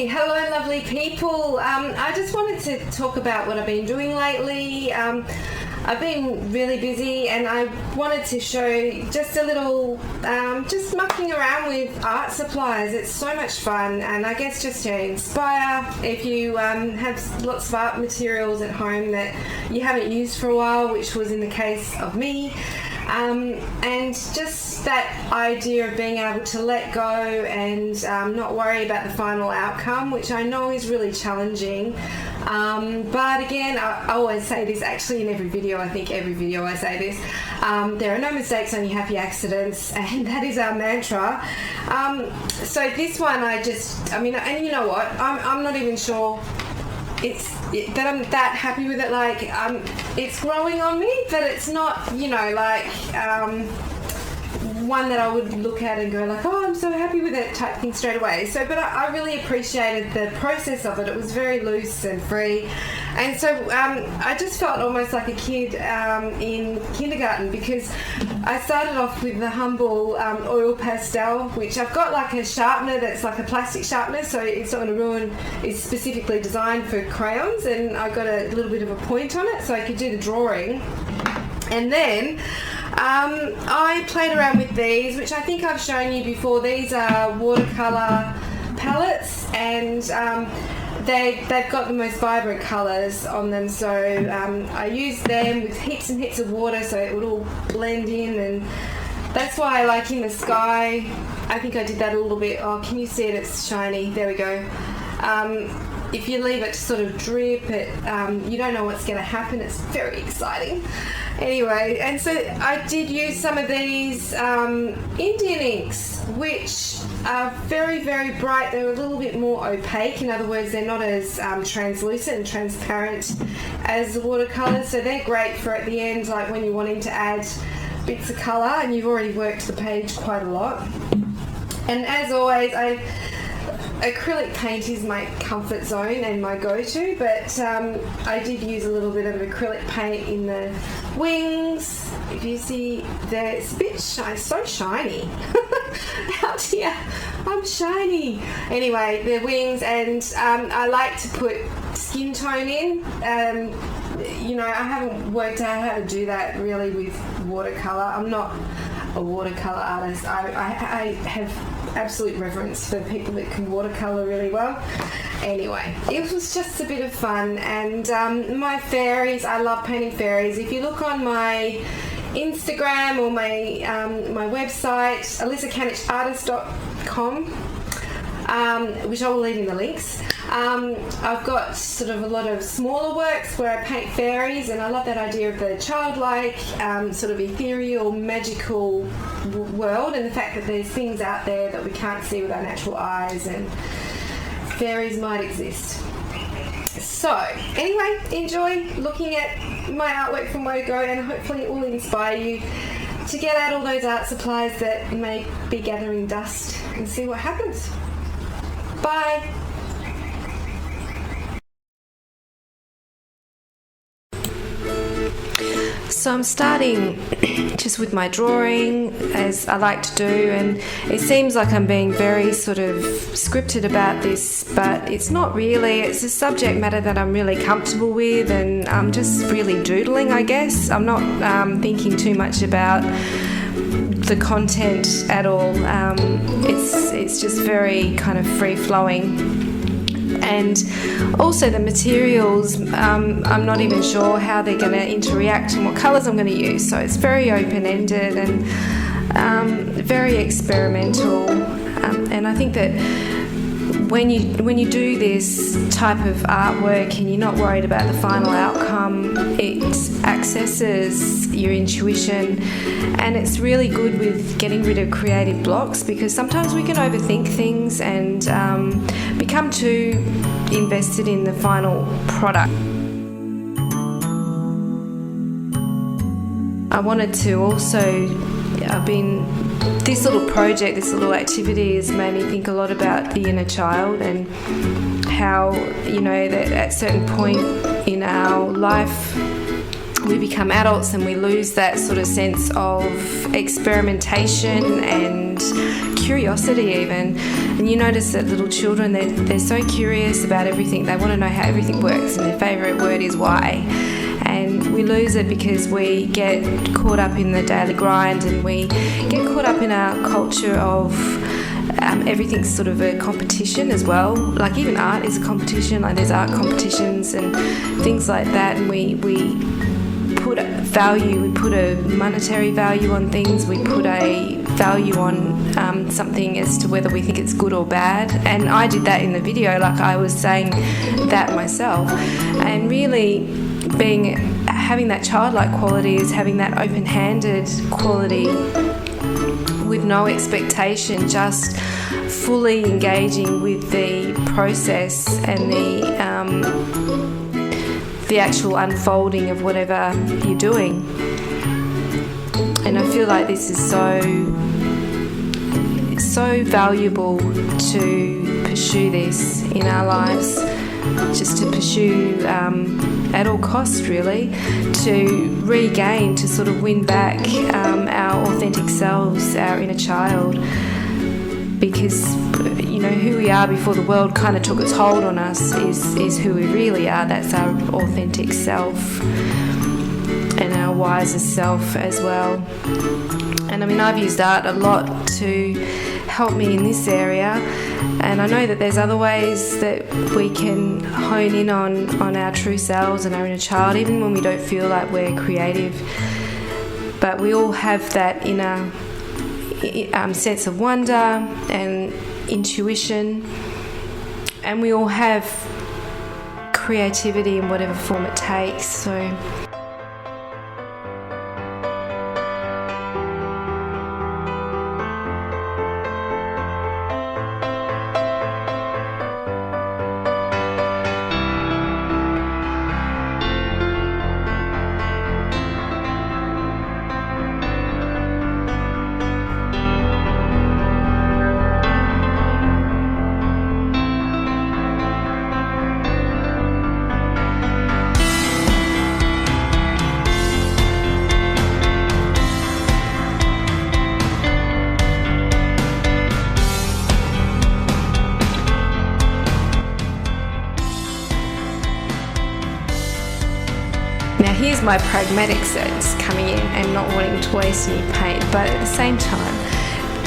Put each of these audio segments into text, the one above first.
Hello lovely people. I just wanted to talk about what I've been doing lately. I've been really busy and I wanted to show just a little, just mucking around with art supplies. It's so much fun, and I guess just to inspire if you have lots of art materials at home that you haven't used for a while, which was in the case of me. And just that idea of being able to let go and not worry about the final outcome, which I know is really challenging. But again, I always say this actually in every video. I think every video I say this. There are no mistakes, only happy accidents, and that is our mantra. So this one, and you know what? I'm not even sure that I'm that happy with it. Like, it's growing on me, but it's not, one that I would look at and go like, oh, I'm so happy with it type thing straight away. So, but I really appreciated the process of it. It was very loose and free. And so I just felt almost like a kid in kindergarten, because I started off with the humble oil pastel, which I've got like a sharpener that's like a plastic sharpener, so it's not going to ruin. It's specifically designed for crayons, and I got a little bit of a point on it so I could do the drawing. And then I played around with these, which I think I've shown you before. These are watercolour palettes, and they've got the most vibrant colours on them, so I used them with heaps and heaps of water so it would all blend in, and that's why, like in the sky, I think I did that a little bit. Oh, can you see it? It's shiny. There we go. If you leave it to sort of drip, you don't know what's going to happen. It's very exciting. Anyway, and so I did use some of these Indian inks, which are very, very bright. They're a little bit more opaque. In other words, they're not as translucent and transparent as the watercolours. So they're great for at the end, like when you're wanting to add bits of colour and you've already worked the page quite a lot. And as always, acrylic paint is my comfort zone and my go-to, but I did use a little bit of acrylic paint in the wings. If you see there, it's a bit so shiny. Out here, I'm shiny. Anyway, the wings, and I like to put skin tone in. I haven't worked out how to do that really with watercolour. I'm not a watercolour artist. I have absolute reverence for people that can watercolour really well. Anyway, it was just a bit of fun, and my fairies, I love painting fairies. If you look on my Instagram or my website, alyssacanichartist.com, which I will leave in the links, I've got sort of a lot of smaller works where I paint fairies, and I love that idea of the childlike, sort of ethereal, magical world, and the fact that there's things out there that we can't see with our natural eyes, and fairies might exist. So anyway, enjoy looking at my artwork from Way to Go, and hopefully it will inspire you to get out all those art supplies that may be gathering dust and see what happens. Bye. So I'm starting just with my drawing, as I like to do, and it seems like I'm being very sort of scripted about this, but it's not really. It's a subject matter that I'm really comfortable with, and I'm just really doodling, I guess. I'm not thinking too much about the content at all. It's just very kind of free-flowing. And also the materials, I'm not even sure how they're going to interact and what colours I'm going to use. So it's very open-ended and very experimental. And I think that when you do this type of artwork and you're not worried about the final outcome, it accesses your intuition, and it's really good with getting rid of creative blocks, because sometimes we can overthink things and become too invested in the final product. I wanted to also, this little project, this little activity has made me think a lot about the inner child, and how, that at a certain point in our life we become adults and we lose that sort of sense of experimentation and curiosity even. And you notice that little children, they're so curious about everything. They want to know how everything works, and their favourite word is why. And we lose it because we get caught up in the daily grind, and we get caught up in our culture of everything's sort of a competition as well. Like even art is a competition. Like there's art competitions and things like that, and we put a value, we put a monetary value on things, we put a value on something as to whether we think it's good or bad. And I did that in the video, like I was saying that myself. And really having that childlike quality is having that open-handed quality with no expectation, just fully engaging with the process and the actual unfolding of whatever you're doing. And I feel like this is so valuable to pursue this in our lives, just to pursue at all costs, really, to regain, to sort of win back our authentic selves, our inner child, because who we are before the world kind of took its hold on us is who we really are. That's our authentic self and our wiser self as well. And I mean, I've used art a lot to help me in this area, and I know that there's other ways that we can hone in on our true selves and our inner child, even when we don't feel like we're creative. But we all have that inner sense of wonder and intuition, and we all have creativity in whatever form it takes. So now here's my pragmatic sense coming in and not wanting to waste any paint, but at the same time,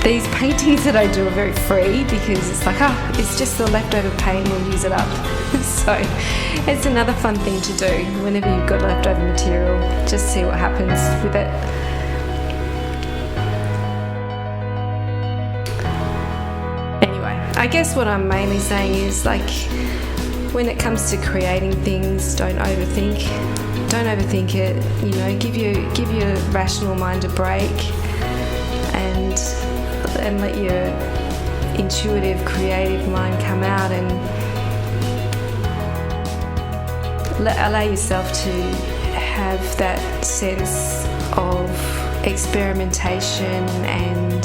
these paintings that I do are very free because it's like, it's just the leftover paint, we'll use it up. So it's another fun thing to do whenever you've got leftover material, just see what happens with it. Anyway, I guess what I'm mainly saying is, like, when it comes to creating things, don't overthink it. Give your rational mind a break and let your intuitive, creative mind come out, and allow yourself to have that sense of experimentation and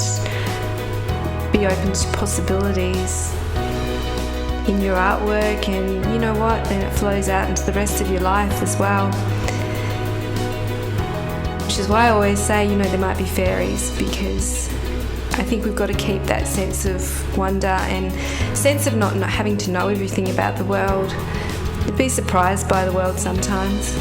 be open to possibilities in your artwork, and you know what, then it flows out into the rest of your life as well. Which is why I always say, there might be fairies, because I think we've got to keep that sense of wonder and sense of not having to know everything about the world. Be surprised by the world sometimes.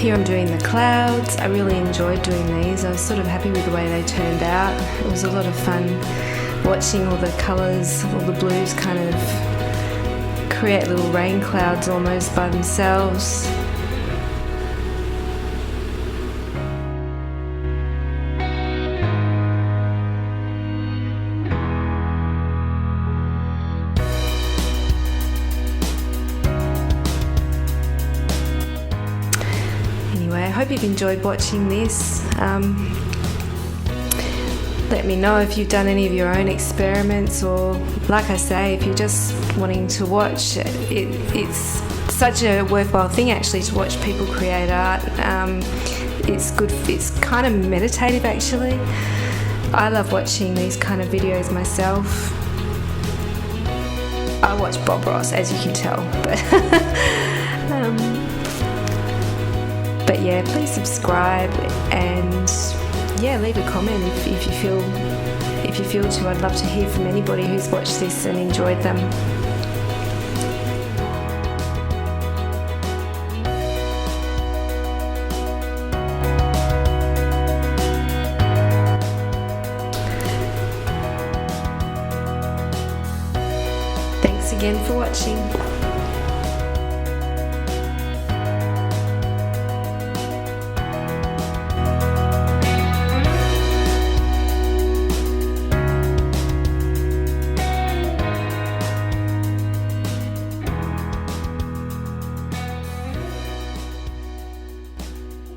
Here I'm doing the clouds. I really enjoyed doing these. I was sort of happy with the way they turned out. It was a lot of fun watching all the colours, all the blues kind of create little rain clouds almost by themselves. hope you've enjoyed watching this. Let me know if you've done any of your own experiments, or like I say, if you're just wanting to watch, it's such a worthwhile thing actually to watch people create art. It's good, it's kind of meditative actually. I love watching these kind of videos myself. I watch Bob Ross, as you can tell, but yeah, please subscribe and leave a comment if you feel to. I'd love to hear from anybody who's watched this and enjoyed them. Thanks again for watching.